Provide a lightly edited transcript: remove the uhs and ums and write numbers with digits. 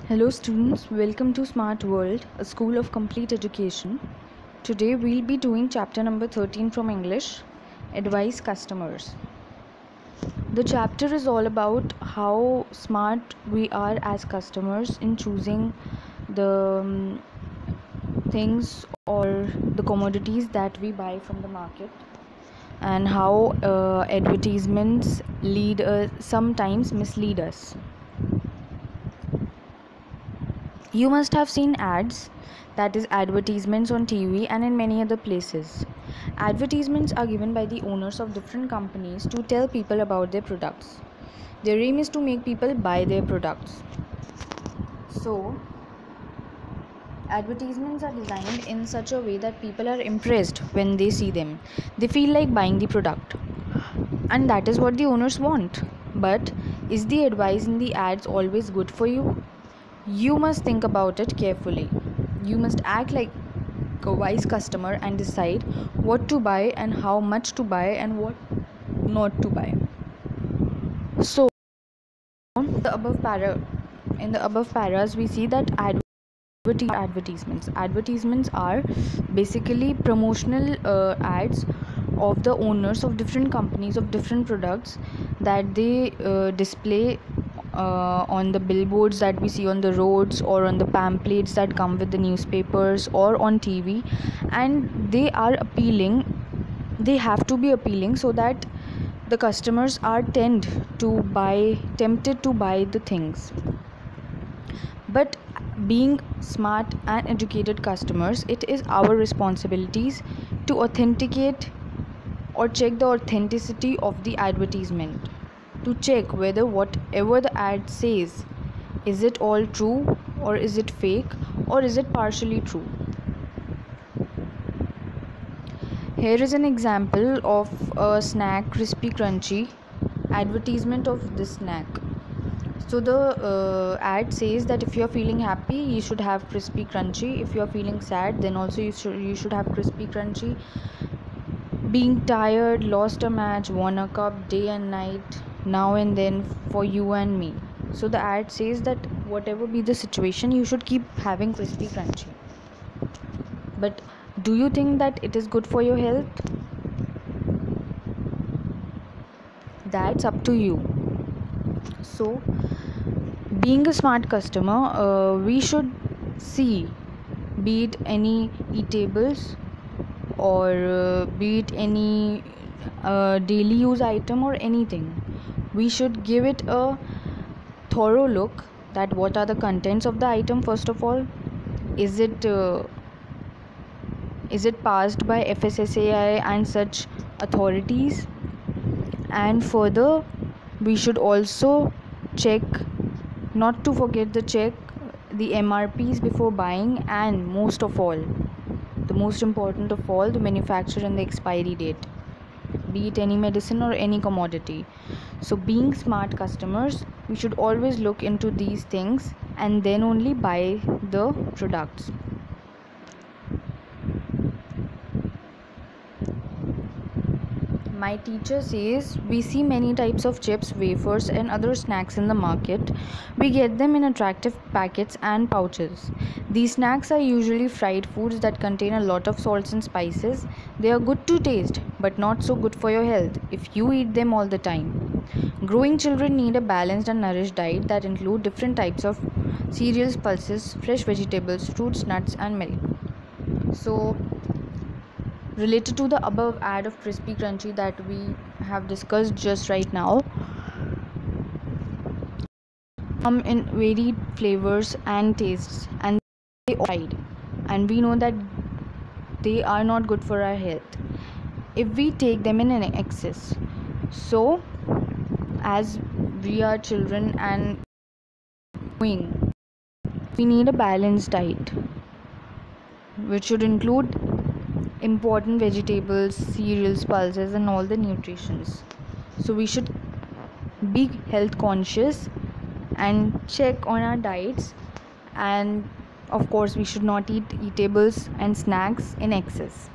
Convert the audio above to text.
Hello students, welcome to Smart World, a school of complete education. Today we'll be doing chapter number 13 from English, Advise Customers. The chapter is all about how smart we are as customers in choosing the things or the commodities that we buy from the market, and how advertisements sometimes mislead us. You must have seen ads, that is, advertisements on TV and in many other places. Advertisements are given by the owners of different companies to tell people about their products. Their aim is to make people buy their products. So, advertisements are designed in such a way that people are impressed when they see them. They feel like buying the product. And that is what the owners want. But is the advice in the ads always good for you? You must think about it carefully. You must act like a wise customer and decide what to buy and how much to buy and what not to buy. So, in the above paras, we see that advertisements are basically promotional ads of the owners of different companies of different products that they display on the billboards that we see on the roads, or on the pamphlets that come with the newspapers, or on TV. And they have to be appealing so that the customers are tempted to buy the things. But being smart and educated customers, it is our responsibilities to authenticate or check the authenticity of the advertisement, to check whether whatever the ad says, is it all true, or is it fake, or is it partially true. Here is an example of a snack, Crispy Crunchy, advertisement of this snack. So the ad says that if you are feeling happy, you should have Crispy Crunchy. If you are feeling sad, then also you should have Crispy Crunchy. Being tired, lost a match, won a cup, day and night, now and then, for you and me. So the ad says that whatever be the situation, you should keep having Crispy Crunchy. But do you think that it is good for your health? That's up to you. So, being a smart customer, we should see, be it any eatables or be it any daily use item or anything, we should give it a thorough look, that what are the contents of the item. First of all, is it passed by FSSAI and such authorities? And further, we should also check, not to forget the check the MRPs before buying, and most of all, the most important of all, the manufacturer and the expiry date, be it any medicine or any commodity. So being smart customers, we should always look into these things and then only buy the products. My teacher says we see many types of chips, wafers and other snacks in the market. We get them in attractive packets and pouches. These snacks are usually fried foods that contain a lot of salts and spices. They are good to taste, but not so good for your health if you eat them all the time. Growing children need a balanced and nourished diet that include different types of cereals, pulses, fresh vegetables, fruits, nuts and milk. So, related to the above ad of Crispy Crunchy that we have discussed just right now, come in varied flavors and tastes, and they all tried, and we know that they are not good for our health if we take them in an excess. So, as we are children and growing, we need a balanced diet which should include important vegetables, cereals, pulses and all the nutritions. So we should be health conscious and check on our diets, and of course we should not eat eatables and snacks in excess.